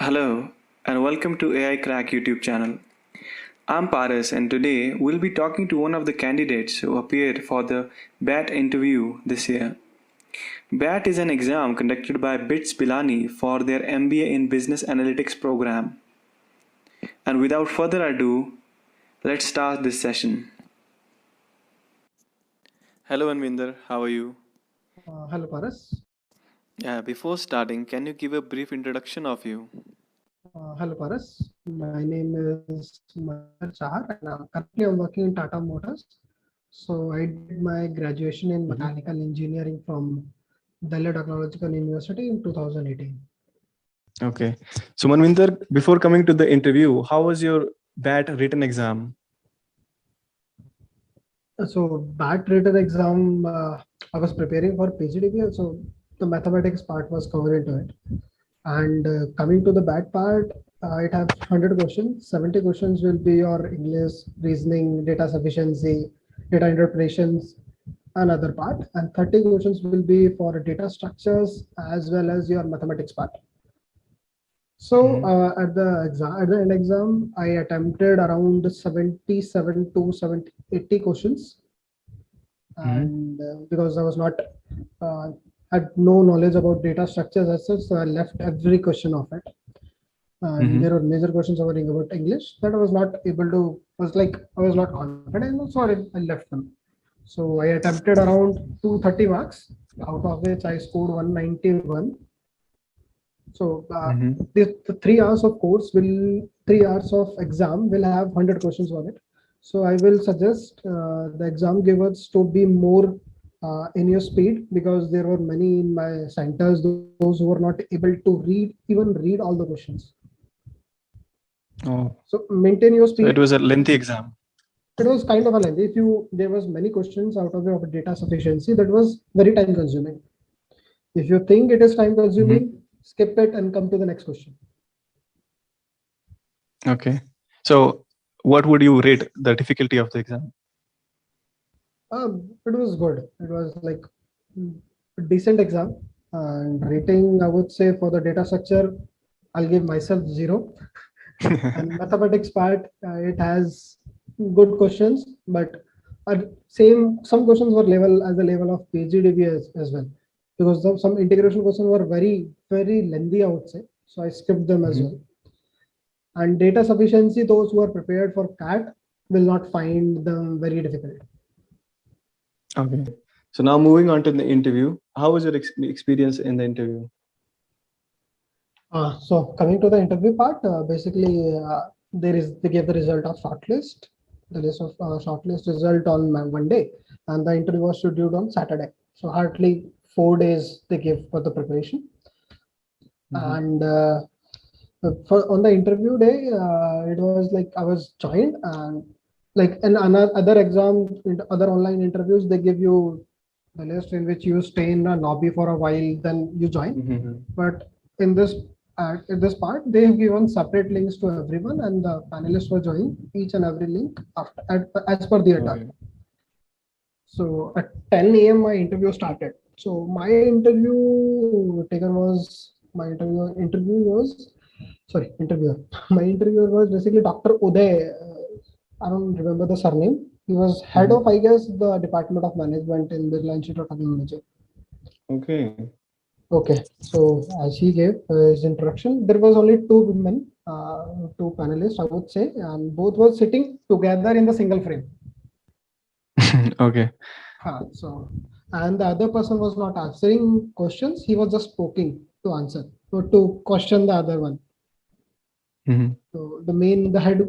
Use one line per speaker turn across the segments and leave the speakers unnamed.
Hello and welcome to AI Crack YouTube channel. I'm Paras and today we'll be talking to one of the candidates who appeared for the BAAT interview this year. BAAT is an exam conducted by BITS Pilani for their MBA in Business Analytics program. And without further ado, let's start this session. Hello Manvinder, how are you?
Hello, Paras.
Before starting, can you give a brief introduction of you?
Hello, Paras. My name is Manvinder Chahar, and currently I'm working in Tata Motors. So I did my graduation in mechanical engineering from Delhi Technological University in 2018.
Okay. So Manvinder, before coming to the interview, how was your BAAT written exam?
So BAAT written exam, I was preparing for PGDB, so the mathematics part was covered into it. And coming to the BAAT part, it has 100 questions. 70 questions will be your English, reasoning, data sufficiency, data interpretations, and other part. And 30 questions will be for data structures as well as your mathematics part. So at the end exam, I attempted around 77 to 70, 80 questions, and because I was not had no knowledge about data structures as such, so I left every question of it. And there were major questions covering about English that I was not able to. I was not confident, so I left them. So I attempted around 230 marks, out of which I scored 191. So the 3 hours of course will 3 hours of exam will have 100 questions on it. So I will suggest the exam givers to be more in your speed, because there were many in my centers those who were not able to read all the questions.
Oh.
So maintain your speed.
So it was a lengthy exam.
It was kind of a lengthy. There was many questions out of your data sufficiency that was very time consuming. If you think it is time consuming, skip it and come to the next question.
Okay. So what would you rate the difficulty of the exam?
It was good. It was like a decent exam. And rating, I would say for the data structure, I'll give myself 0. And mathematics part, it has good questions, but some questions were the level of PGDB as well, because some integration questions were very, very lengthy, I would say. So I skipped them as well. And data sufficiency, those who are prepared for CAT will not find them very difficult.
Okay. So now moving on to the interview, how was your experience in the interview?
So coming to the interview part, basically they gave the result of shortlist, the list of shortlist result on Monday, and the interview was scheduled on Saturday. So hardly 4 days they gave for the preparation. And on the interview day, it was like I was joined, and like in other exam, other online interviews, they give you the list in which you stay in a lobby for a while, then you join. But in this part, they have given separate links to everyone, and the panelists were joining each and every link as per their time. So at 10 a.m. my interview started. So my interview taker was my interview was sorry interviewer. My interviewer was basically Dr. Uday. I don't remember the surname. He was head of, I guess, the Department of Management in Birla Institute of Technology. Okay. So as he gave his introduction, there was only two women, two panelists, I would say, and both were sitting together in the single frame.
Okay.
So, and the other person was not answering questions. He was just poking to answer, to question the other one. So the head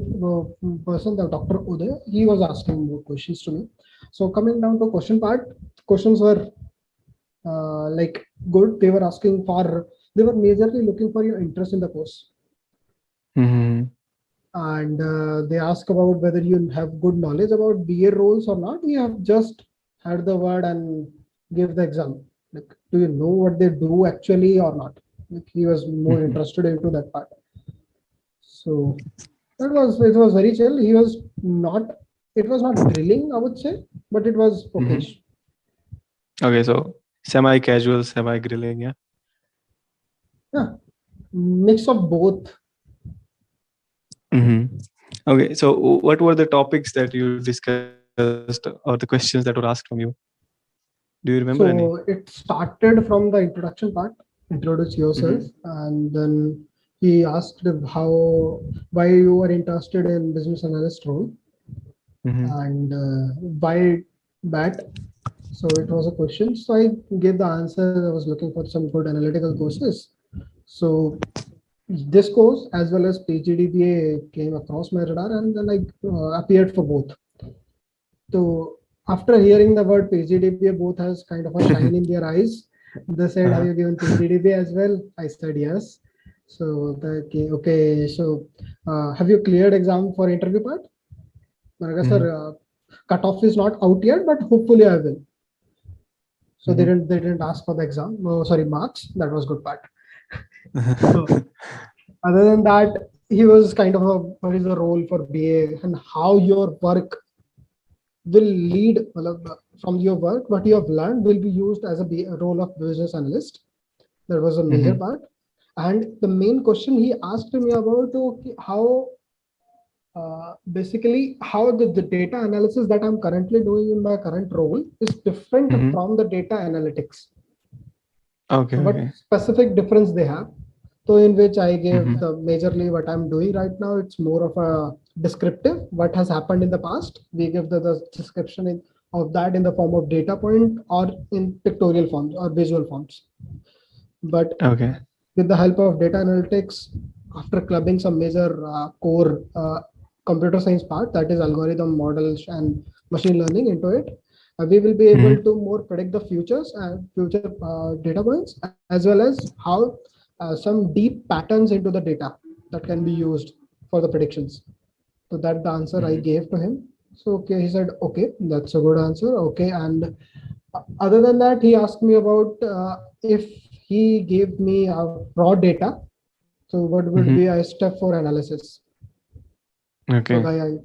person, the Dr. Uday, he was asking more questions to me. So coming down to question part, questions were like good. They were majorly looking for your interest in the course. And they ask about whether you have good knowledge about BA roles or not. You have just heard the word and give the exam. Like, do you know what they do actually or not? Like, he was more interested into that part. So it was very chill. It was not grilling, I would say, but it was okay.
Okay, so semi-casual, semi-grilling, yeah.
Yeah. Mix of both.
Mm-hmm. Okay, so what were the topics that you discussed or the questions that were asked from you? Do you remember any?
So it started from the introduction part, introduce yourself, and then he asked why you were interested in business analyst role, and why BAAT. So it was a question. So I gave the answer. I was looking for some good analytical courses. So this course as well as PGDBA came across my radar, and then I appeared for both. So after hearing the word PGDBA, both has kind of a shine in their eyes. They said, "Have you given PGDBA as well?" I said yes. So okay. So have you cleared exam for interview part? Sir, cutoff is not out yet, but hopefully I will. So they didn't ask for the exam. No, sorry, marks. That was good part. So other than that, he was kind of what is the role for BA and how your work will lead from your work. What you have learned will be used as a role of business analyst. That was a major part. And the main question he asked me about how basically how the data analysis that I'm currently doing in my current role is different from the data analytics.
Okay.
What specific difference they have. So in which I gave the majorly what I'm doing right now, it's more of a descriptive, what has happened in the past. We give the description of that in the form of data point or in pictorial forms or visual forms. But with the help of data analytics, after clubbing some major core computer science part, that is algorithm models and machine learning into it, we will be able to more predict the futures and future data points, as well as how some deep patterns into the data that can be used for the predictions. So that the answer I gave to him. So okay, he said, okay, that's a good answer. Okay, and other than that, he asked me about if he gave me raw data, so what would be a step for analysis. So I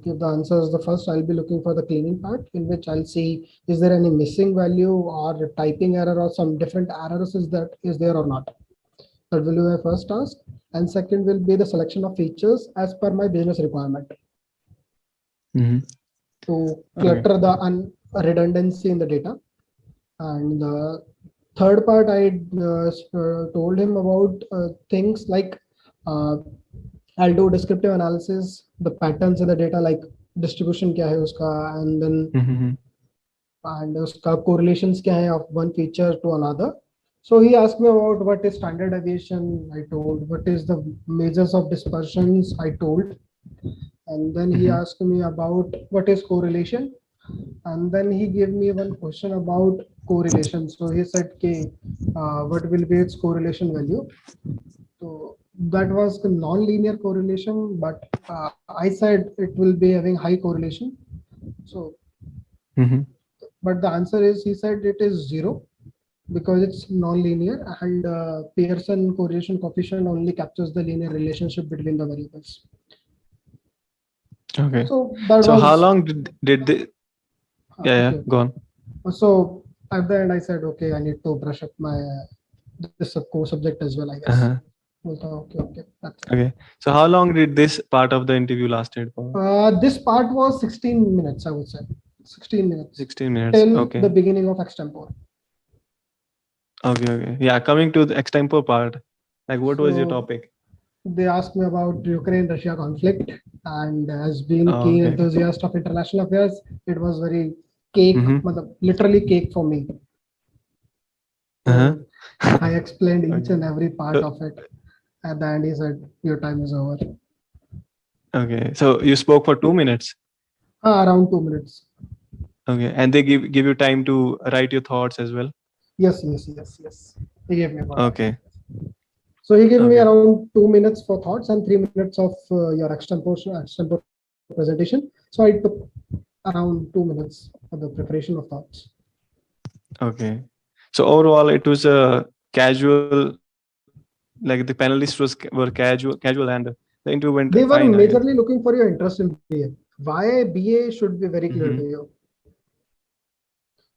give the answers. The first, I'll be looking for the cleaning part, in which I'll see is there any missing value or typing error or some different errors is there or not. That will be my first task. And second will be the selection of features as per my business requirement. To clutter the redundancy in the data. And the third part, I told him about things like I'll do descriptive analysis, the patterns in the data, like distribution kya hai uska, and then and uska correlations kya hai of one feature to another. So he asked me about what is standard deviation. I told. What is the measures of dispersions. I told. And then he asked me about what is correlation. And then he gave me one question about correlation. So he said, "Okay, what will be its correlation value?" So that was the non-linear correlation, but I said it will be having high correlation. So, but the answer is, he said it is 0 because it's non-linear, and Pearson correlation coefficient only captures the linear relationship between the variables.
Okay.
So that
so
was.
How long did they? Yeah, go on.
So at the end, I said, okay, I need to brush up my this core subject as well, I guess.
Okay. So how long did this part of the interview lasted for?
This part was 16 minutes, I would say. 16 minutes.
16 minutes.
Till the beginning of extempore.
Okay. Yeah, coming to the extempore part, like what was your topic?
They asked me about Ukraine-Russia conflict, and as being keen enthusiast of international affairs, it was very cake, literally cake for me. So I explained each and every part of it. At the end, he said, "Your time is over."
Okay, so you spoke for 2 minutes?
Around 2 minutes.
Okay, and they give you time to write your thoughts as well?
Yes. He gave me about
okay.
So he gave me around 2 minutes for thoughts and 3 minutes of your extempore presentation. So I took around 2 minutes for the preparation of thoughts.
Okay. So overall, it was a casual, like the panelists were casual, and the interview went
They were
fine,
majorly looking for your interest in BA. Why BA should be very clear to you.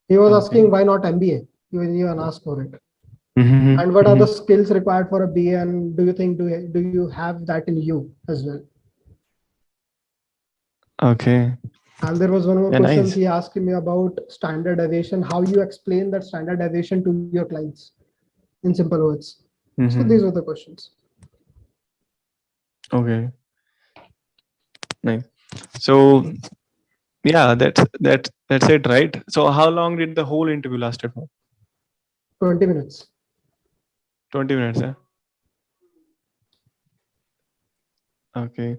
He was asking why not MBA. He even asked for it. And what are the skills required for a BA, and do you think do you have that in you as well?
Okay.
And there was one more
Yeah,
question
nice.
he asked me about standardization, how you explain that standardization to your clients in simple words. So these were the questions.
Okay. Nice. So yeah, that's it, right? So how long did the whole interview lasted for?
20 minutes.
20 minutes, yeah. Okay.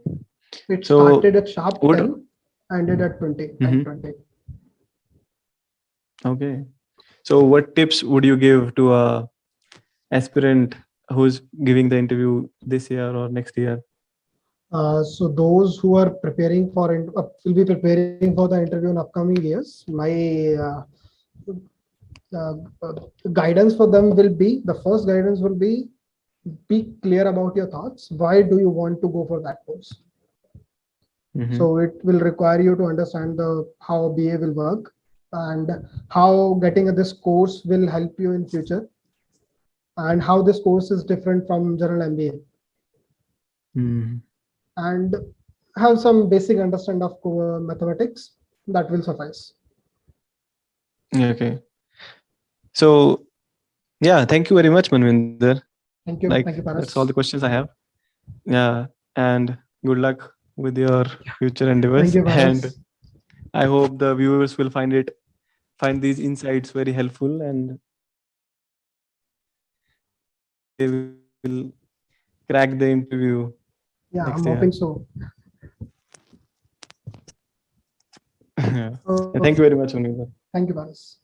It
So
started at sharp
what
10, ended at 20,
Mhm.
20.
Okay. So what tips would you give to a aspirant who's giving the interview this year or next year?
So those who are preparing for will be preparing for the interview in upcoming years. My uh, uh, guidance for them will be, the first guidance will be clear about your thoughts. Why do you want to go for that course? So it will require you to understand how BA will work and how getting this course will help you in future, and how this course is different from general MBA, and have some basic understanding of mathematics. That will suffice.
Okay. So yeah, thank you very much, Manvinder.
Thank
Like,
you,
that's all the
Paras.
questions I have. Yeah, and good luck with your future endeavors.
Thank you,
And
Paras.
I hope the viewers will find these insights very helpful, and they will crack the interview
Yeah,
next
I'm
year.
hoping so.
Yeah.
So
Thank you very much, Manvinder.
thank you, Paras.